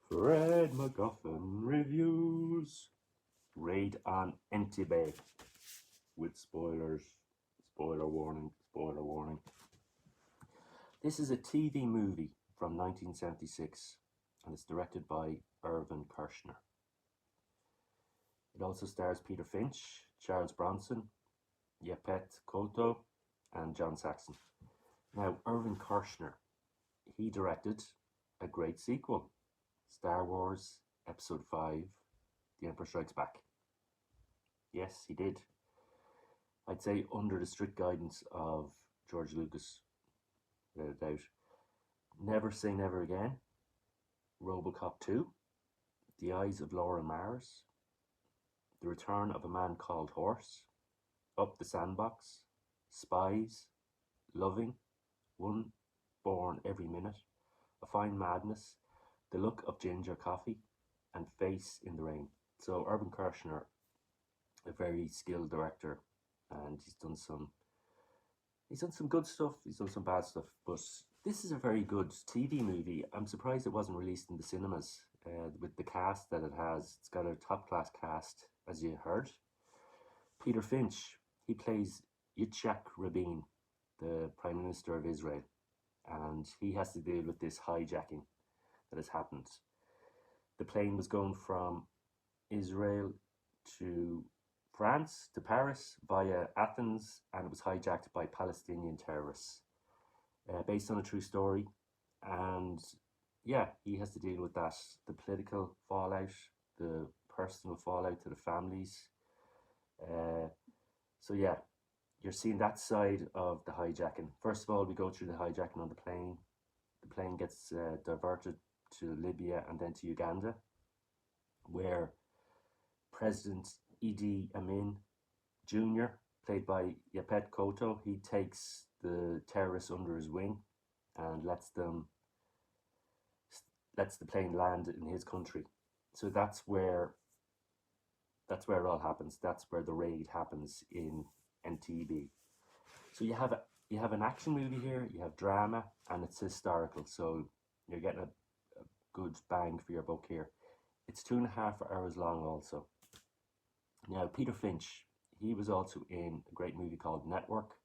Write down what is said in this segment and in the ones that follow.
Fred MacGuffin reviews Raid on Entebbe with spoilers. Spoiler warning, spoiler warning. This is a TV movie from 1976 and it's directed by Irvin Kershner. It also stars Peter Finch, Charles Bronson, Yaphet Kotto, and John Saxon. Now, Irvin Kershner, he directed a great sequel, Star Wars Episode 5, The Emperor Strikes Back. Yes, he did. I'd say under the strict guidance of George Lucas, without a doubt. Never Say Never Again, Robocop 2, The Eyes of Laura Mars, The Return of a Man Called Horse, Up the Sandbox, Spies, Loving, One Born Every Minute, A Fine Madness, The Look of Ginger Coffee, and Face in the Rain. So Irvin Kershner, a very skilled director, and he's done some good stuff, he's done some bad stuff, but this is a very good TV movie. I'm surprised it wasn't released in the cinemas with the cast that it has. It's got a top class cast, as you heard. Peter Finch, he plays Yitzhak Rabin, the Prime Minister of Israel, and he has to deal with this hijacking that has happened. The plane was going from Israel to France, to Paris, via Athens, and it was hijacked by Palestinian terrorists. Based on a true story, and yeah, he has to deal with that, the political fallout, the personal fallout to the families. So yeah, you're seeing that side of the hijacking. First of all, we go through the hijacking on the plane. The plane gets diverted to Libya and then to Uganda, where President Idi Amin Jr., played by Yaphet Kotto, he takes the terrorists under his wing and lets the plane land in his country. So that's where it all happens. That's where the raid happens in Entebbe. So you have an action movie here, you have drama, and it's historical. So you're getting a good bang for your buck here. It's 2.5 hours long also. Now, Peter Finch, he was also in a great movie called Network,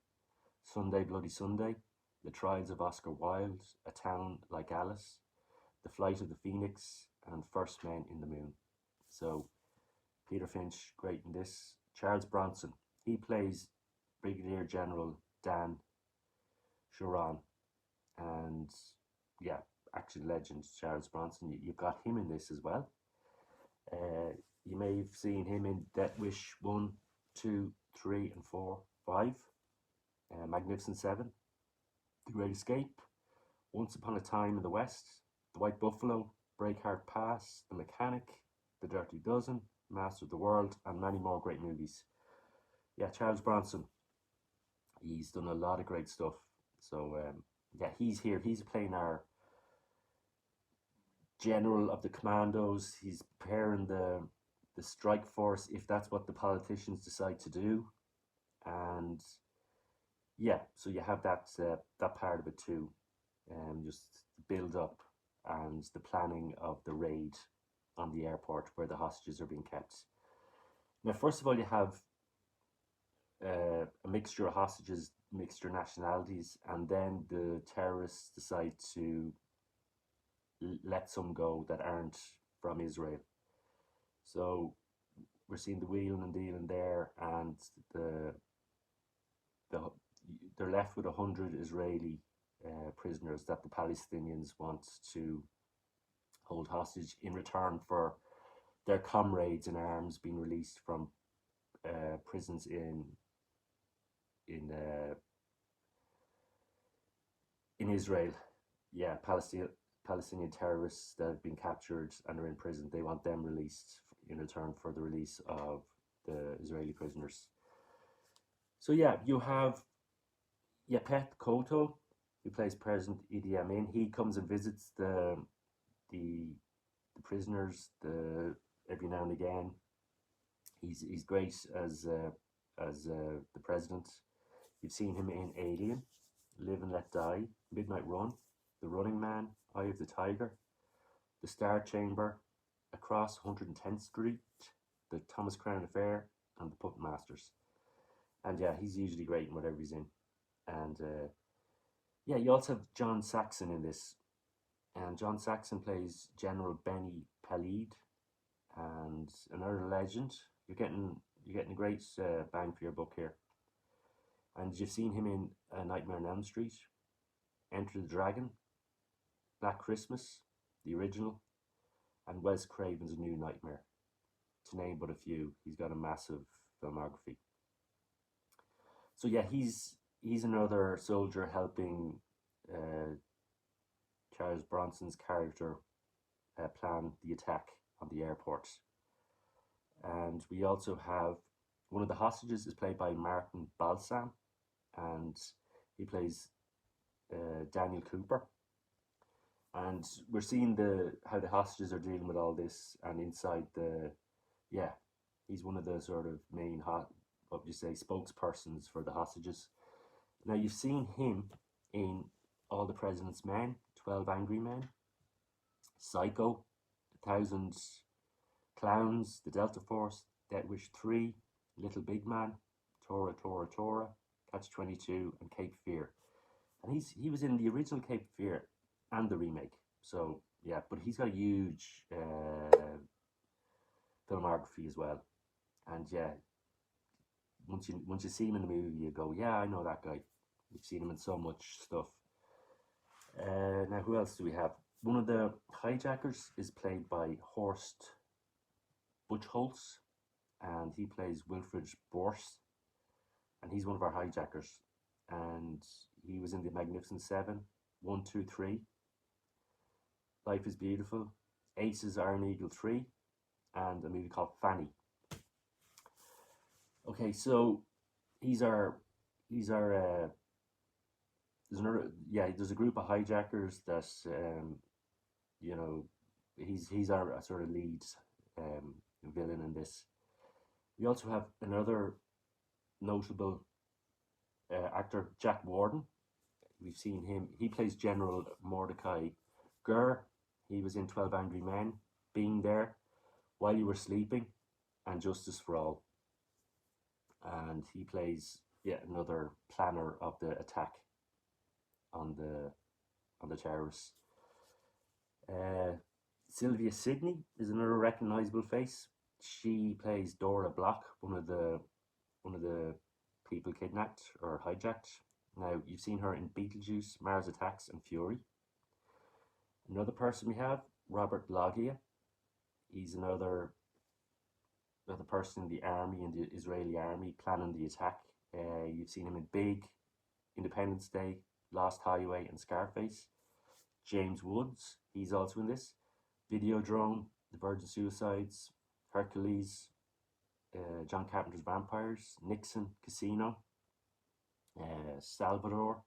Sunday Bloody Sunday, The Trials of Oscar Wilde, A Town Like Alice, The Flight of the Phoenix, and First Men in the Moon. So, Peter Finch, great in this. Charles Bronson, he plays Brigadier General Dan Sharon, and yeah, action legend Charles Bronson. You've got him in this as well. You may have seen him in Death Wish 1, 2, 3, and 4, 5, Magnificent Seven, The Great Escape, Once Upon a Time in the West, The White Buffalo, Breakheart Pass, The Mechanic, The Dirty Dozen, Master of the World, and many more great movies. Yeah, Charles Bronson, he's done a lot of great stuff. So yeah, he's here. He's playing our general of the commandos. He's preparing the strike force if that's what the politicians decide to do. And yeah, so you have that part of it too, just the build up and the planning of the raid on the airport where the hostages are being kept. Now, first of all, you have a mixture of hostages, mixture of nationalities, and then the terrorists decide to let some go that aren't from Israel. So we're seeing the wheeling and dealing there, and they're left with 100 Israeli prisoners that the Palestinians want to hold hostage in return for their comrades in arms being released from prisons in Israel. Yeah, Palestinian terrorists that have been captured and are in prison, they want them released in return for the release of the Israeli prisoners. So yeah, you have Yaphet Kotto, who plays President Idi Amin. He comes and visits the prisoners every now and again. He's great as the president. You've seen him in Alien, Live and Let Die, Midnight Run, The Running Man, Eye of the Tiger, The Star Chamber, Across 110th Street, The Thomas Crown Affair, and The Puppet Masters. And yeah, he's usually great in whatever he's in. And yeah, you also have John Saxon in this. And John Saxon plays General Benny Palid, and another legend. You're getting a great bang for your buck here. And you've seen him in A Nightmare on Elm Street, Enter the Dragon, Black Christmas, the original, and Wes Craven's A New Nightmare, to name but a few. He's got a massive filmography. So yeah, he's another soldier helping Charles Bronson's character plan the attack on the airport. And we also have one of the hostages is played by Martin Balsam, and he plays Daniel Cooper. And we're seeing how the hostages are dealing with all this, and inside he's one of the sort of main spokespersons for the hostages. Now you've seen him in All the President's Men, 12 Angry Men, Psycho, 1,000 Clowns, The Delta Force, Death Wish 3, Little Big Man, Tora, Catch 22, and Cape Fear. And he was in the original Cape Fear and the remake. So yeah, but he's got a huge filmography as well. And yeah, once you see him in the movie, you go, yeah, I know that guy. You've seen him in so much stuff. Now, who else do we have? One of the hijackers is played by Horst Buchholz, and he plays Wilfred Bors, and he's one of our hijackers. And he was in The Magnificent Seven, 1, 2, 3, Life is Beautiful, Aces, Iron Eagle 3, and a movie called Fanny. Okay, so there's a group of hijackers that he's our sort of lead villain in this. We also have another notable actor, Jack Warden. We've seen him. He plays General Mordecai Gurr. He was in 12 Angry Men, Being There, While You Were Sleeping, and Justice for All. And he plays yet another planner of the attack on the terrorists. Sylvia Sidney is another recognizable face. She plays Dora Block, one of the people kidnapped or hijacked. Now, you've seen her in Beetlejuice, Mars Attacks, and Fury. Another person we have, Robert Loggia. He's another person in the army, in the Israeli army, planning the attack. You've seen him in Big, Independence Day, Lost Highway, and Scarface. James Woods, he's also in this. Videodrome, The Virgin Suicides, Hercules, John Carpenter's Vampires, Nixon, Casino, Salvador.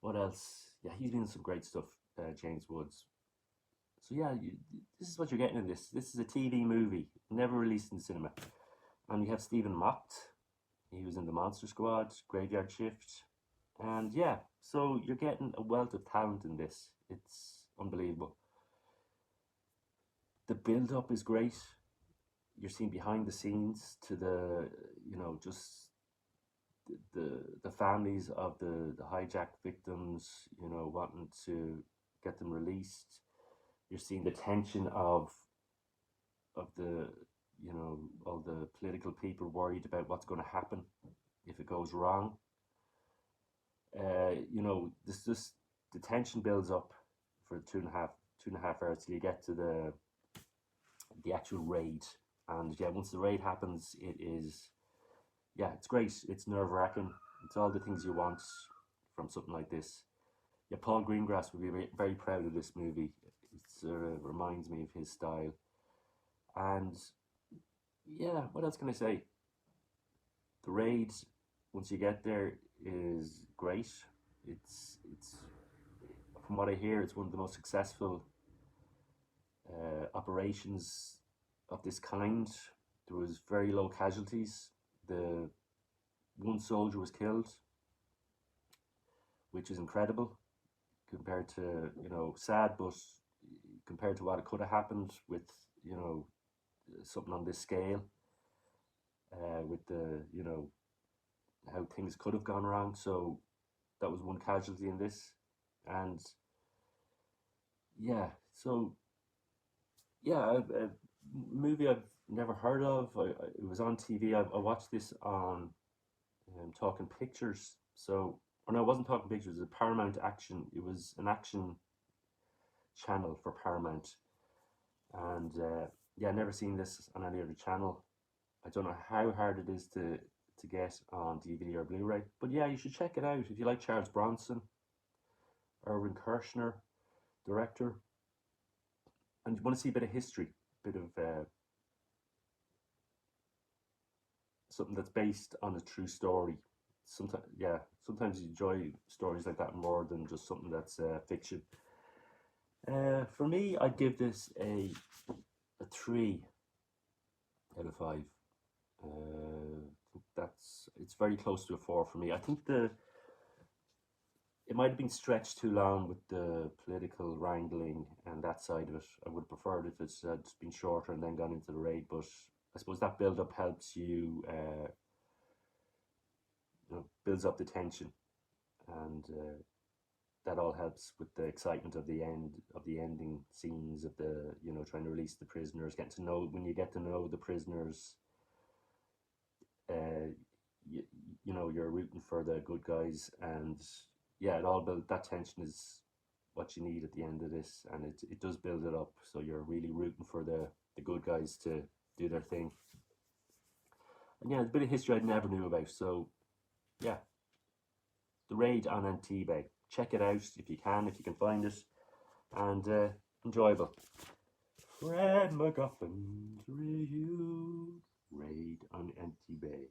What else? Yeah, he's been in some great stuff, James Woods. So yeah, this is what you're getting in this. This is a TV movie, never released in cinema. And you have Stephen Mott. He was in The Monster Squad, Graveyard Shift. And yeah, so you're getting a wealth of talent in this. It's unbelievable. The build-up is great. You're seeing behind the scenes to just the families of the hijacked victims, wanting to get them released. You're seeing the tension of the all the political people worried about what's going to happen if it goes wrong. The tension builds up for two and a half hours till you get to the actual raid. And yeah, once the raid happens, it's great. It's nerve-wracking. It's all the things you want from something like this. Yeah, Paul Greengrass would be very, very proud of this movie. It sort of reminds me of his style. And yeah, what else can I say? The raid, once you get there, is great. It's from what I hear, it's one of the most successful operations of this kind. There was very low casualties. The one soldier was killed, which is incredible compared to, sad, but compared to what it could have happened with, you know, something on this scale, with the, you know, how things could have gone wrong. So that was one casualty in this. And yeah, so yeah, a movie I've never heard of. It was on TV. I watched this on Talking Pictures. So, or no, it wasn't Talking Pictures. It was a Paramount Action. It was an action channel for Paramount, and yeah, never seen this on any other channel. I don't know how hard it is to get on DVD or Blu-ray, but yeah, you should check it out if you like Charles Bronson, Irvin Kershner, director, and you want to see a bit of history, a bit of something that's based on a true story. Sometimes, yeah, sometimes you enjoy stories like that more than just something that's fiction. For me, I'd give this a 3 out of 5. It's very close to a 4 for me. I think it might have been stretched too long with the political wrangling and that side of it. I would have preferred if it's been shorter and then gone into the raid, but I suppose that build up helps you, builds up the tension, and that all helps with the excitement of the ending scenes of the, trying to release the prisoners, getting to know, when you get to know the prisoners, you're rooting for the good guys, and yeah, it all build that tension is what you need at the end of this, and it does build it up, so you're really rooting for the good guys to do their thing. And yeah, it's a bit of history I never knew about, so yeah, The Raid on Entebbe. Check it out if you can find it, and enjoyable. Fred MacGuffin's review, Raid on Entebbe.